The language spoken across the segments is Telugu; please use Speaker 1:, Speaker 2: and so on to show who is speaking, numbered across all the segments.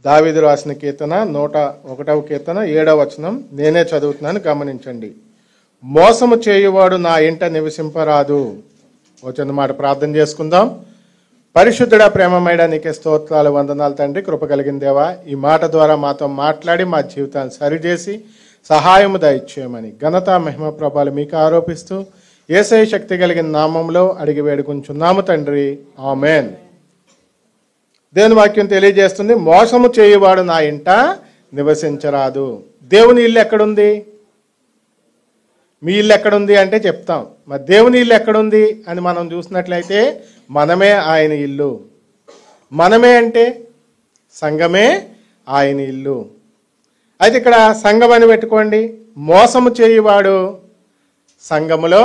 Speaker 1: దావీదు రాసిన కీర్తన 101వ కీర్తన 7వ వచనం నేనే చదువుతున్నాను, గమనించండి. మోసము చేయువాడు నా ఇంట నివసింపరాదు. వచ్చిన మాట ప్రార్థన చేసుకుందాం. పరిశుద్ధుడా, ప్రేమమేడా, నీకే స్తోత్రాలు, వందనాలు తండ్రి. కృప కలిగిన దేవా, ఈ మాట ద్వారా మాతో మాట్లాడి మా జీవితాన్ని సరిచేసి సహాయము దయచేయమని ఘనత మహిమ ప్రభావాలు మీకు ఆరోపిస్తూ యేసయ్య శక్తి కలిగిన నామంలో అడిగి వేడుకుంటున్నాము తండ్రి, ఆమేన్. దేవుని వాక్యం తెలియజేస్తుంది, మోసము చేయువాడు నా ఇంట నివసించరాదు. దేవుని ఇల్లు ఎక్కడుంది? మీ ఇల్లు ఎక్కడుంది అంటే చెప్తాం. మరి దేవుని ఇల్లు ఎక్కడుంది అని మనం చూసినట్లయితే మనమే ఆయన ఇల్లు. మనమే అంటే సంఘమే ఆయన ఇల్లు. అయితే ఇక్కడ సంఘం అని పెట్టుకోండి. మోసము చేయువాడు సంఘములో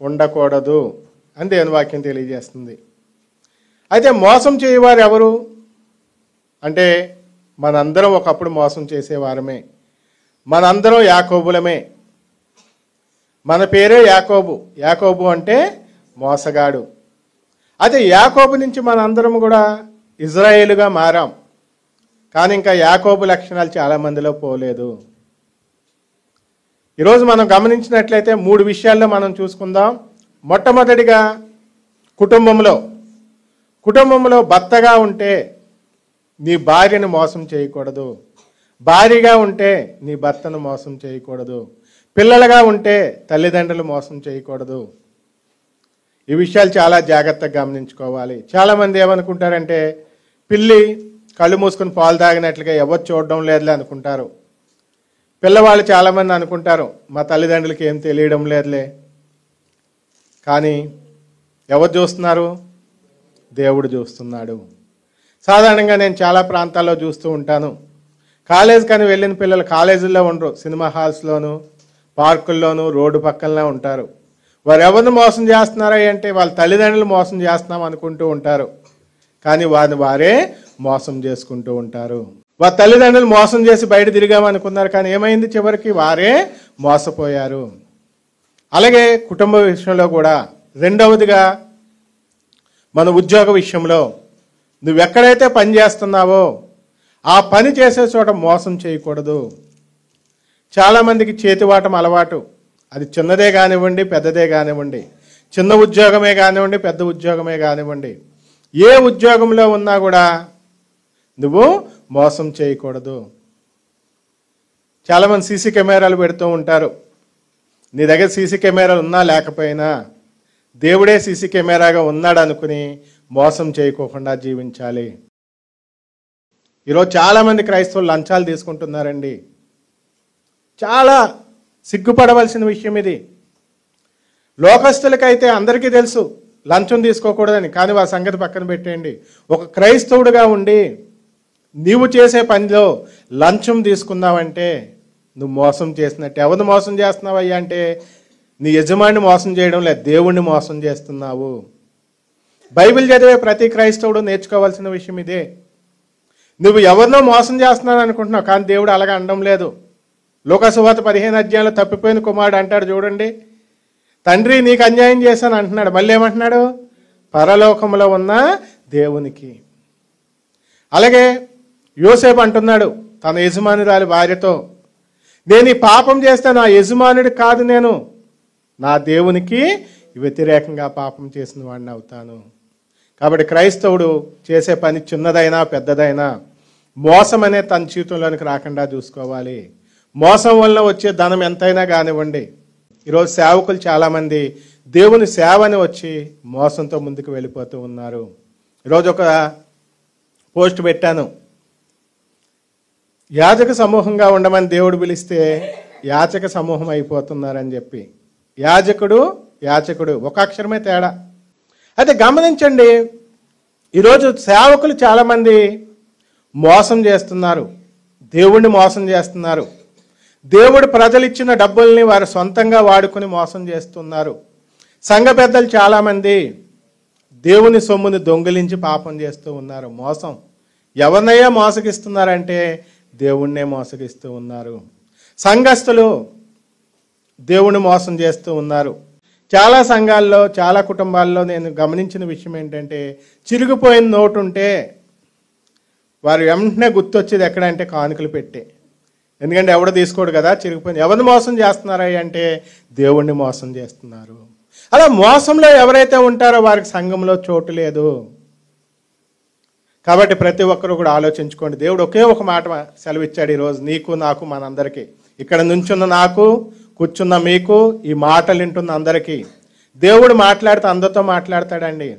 Speaker 1: ఉండకూడదు అని దేవుని వాక్యం తెలియజేస్తుంది. అయితే మోసం చేయవారు ఎవరు అంటే మనందరం ఒకప్పుడు మోసం చేసేవారమే. మనందరం యాకోబులమే. మన పేరే యాకోబు. యాకోబు అంటే మోసగాడు. అయితే యాకోబు నుంచి మనందరం కూడా ఇజ్రాయేలుగా మారాం. కానీ ఇంకా యాకోబు లక్షణాలు చాలామందిలో పోలేదు. ఈరోజు మనం గమనించినట్లయితే 3 విషయాల్లో మనం చూసుకుందాం. మొట్టమొదటిగా కుటుంబంలో భర్తగా ఉంటే నీ భార్యను మోసం చేయకూడదు. భార్యగా ఉంటే నీ భర్తను మోసం చేయకూడదు. పిల్లలుగా ఉంటే తల్లిదండ్రులు మోసం చేయకూడదు. ఈ విషయాలు చాలా జాగ్రత్తగా గమనించుకోవాలి. చాలామంది ఏమనుకుంటారంటే పిల్లి కళ్ళు మూసుకుని పాలు తాగినట్లుగా ఎవరు చూడడం లేదులే అనుకుంటారు. పిల్లవాళ్ళు చాలామంది అనుకుంటారు మా తల్లిదండ్రులకి ఏం తెలియడం లేదులే. కానీ ఎవరు చూస్తున్నారు? దేవుడు చూస్తున్నాడు. సాధారణంగా నేను చాలా ప్రాంతాల్లో చూస్తూ ఉంటాను. కాలేజ్ కానీ వెళ్ళిన పిల్లలు కాలేజీల్లో ఉండరు, సినిమా హాల్స్లోను, పార్కుల్లోనూ, రోడ్డు పక్కనలో ఉంటారు. వారు ఎవరిని మోసం చేస్తున్నారా అంటే వాళ్ళ తల్లిదండ్రులు మోసం చేస్తున్నాం అనుకుంటూ ఉంటారు. కానీ వారిని వారే మోసం చేసుకుంటూ ఉంటారు. వారి తల్లిదండ్రులు మోసం చేసి బయట తిరిగామనుకున్నారు, కానీ ఏమైంది? చివరికి వారే మోసపోయారు. అలాగే కుటుంబ విషయంలో కూడా. రెండవదిగా మన ఉద్యోగ విషయంలో నువ్వెక్కడైతే పని చేస్తున్నావో ఆ పని చేసే చోట మోసం చేయకూడదు. చాలామందికి చేతివాటం అలవాటు. అది చిన్నదే కానివ్వండి, పెద్దదే కానివ్వండి, చిన్న ఉద్యోగమే కానివ్వండి, పెద్ద ఉద్యోగమే కానివ్వండి, ఏ ఉద్యోగంలో ఉన్నా కూడా నువ్వు మోసం చేయకూడదు. చాలామంది సీసీ కెమెరాలు పెడుతూ ఉంటారు. నీ దగ్గర సీసీ కెమెరాలు ఉన్నా లేకపోయినా దేవుడే సీసీ కెమెరాగా ఉన్నాడు అనుకుని మోసం చేయకోకుండా జీవించాలి. ఈరోజు చాలామంది క్రైస్తవులు లంచాలు తీసుకుంటున్నారండి. చాలా సిగ్గుపడవలసిన విషయం ఇది. లోకస్తులకైతే అందరికీ తెలుసు లంచం తీసుకోకూడదని, కానీ వారి సంగతి పక్కన పెట్టేయండి. ఒక క్రైస్తవుడిగా ఉండి నీవు చేసే పనిలో లంచం తీసుకున్నావంటే నువ్వు మోసం చేసినట్టే. ఎవరిని మోసం చేస్తున్నావయ్యా అంటే నీ యజమాని మోసం చేయడం లేదు, దేవుణ్ణి మోసం చేస్తున్నావు. బైబిల్ చదివే ప్రతి క్రైస్తవుడు నేర్చుకోవాల్సిన విషయం ఇదే. నువ్వు ఎవరినో మోసం చేస్తున్నావు అనుకుంటున్నావు, కానీ దేవుడు అలాగా అనడం లేదు. లోకసువార్త 15వ అధ్యాయంలో తప్పిపోయిన కుమారుడు అంటాడు చూడండి, తండ్రి నీకు అన్యాయం చేశాను అంటున్నాడు. మళ్ళీ ఏమంటున్నాడు? పరలోకంలో ఉన్న దేవునికి. అలాగే యోసేపు అంటున్నాడు తన యజమానురాలి భార్యతో, నేను ఈ పాపం చేస్తే నా యజమానుడి కాదు, నేను నా దేవునికి వ్యతిరేకంగా పాపం చేసిన వాడిని అవుతాను. కాబట్టి క్రైస్తవుడు చేసే పని చిన్నదైనా పెద్దదైనా మోసం అనే తన జీవితంలోనికి రాకుండా చూసుకోవాలి. మోసం వల్ల వచ్చే ధనం ఎంతైనా కానివ్వండి. ఈరోజు సేవకులు చాలామంది దేవుని సేవని వచ్చి మోసంతో ముందుకు వెళ్ళిపోతూ ఉన్నారు. ఈరోజు ఒక పోస్ట్ పెట్టాను, యాజక సమూహంగా ఉండమని దేవుడు పిలిస్తే యాచక సమూహం అయిపోతున్నారని చెప్పి. యాచకుడు ఒక అక్షరమే తేడా. అయితే గమనించండి, ఈరోజు సేవకులు చాలామంది మోసం చేస్తున్నారు, దేవుణ్ణి మోసం చేస్తున్నారు. దేవుడు ప్రజలు ఇచ్చిన డబ్బుల్ని వారు సొంతంగా వాడుకొని మోసం చేస్తున్నారు. సంఘ పెద్దలు చాలామంది దేవుని సొమ్ముని దొంగిలించి పాపం చేస్తూ ఉన్నారు. మోసం. ఎవరినయ్యా మోసగిస్తున్నారంటే దేవుణ్ణే మోసగిస్తూ ఉన్నారు. సంఘస్థులు దేవుణ్ణి మోసం చేస్తూ ఉన్నారు. చాలా సంఘాల్లో, చాలా కుటుంబాల్లో నేను గమనించిన విషయం ఏంటంటే చిరిగిపోయిన నోటు ఉంటే వారు వెంటనే గుర్తొచ్చేది ఎక్కడంటే కానుకలు పెట్టే. ఎందుకంటే ఎవడు తీసుకోడు కదా, చిరిగిపోయింది. ఎవరిని మోసం చేస్తున్నారా అంటే దేవుణ్ణి మోసం చేస్తున్నారు. అలా మోసంలో ఎవరైతే ఉంటారో వారికి సంఘంలో చోటు లేదు. కాబట్టి ప్రతి ఒక్కరు కూడా ఆలోచించుకోండి. దేవుడు ఒకే ఒక మాట సెలవిచ్చాడు ఈరోజు నీకు, నాకు, మనందరికీ. ఇక్కడ నుంచున్న నాకు, కూర్చున్న మీకు, ఈ మాటలు వింటున్న అందరికీ దేవుడు మాట్లాడితే అందరితో మాట్లాడతాడండి.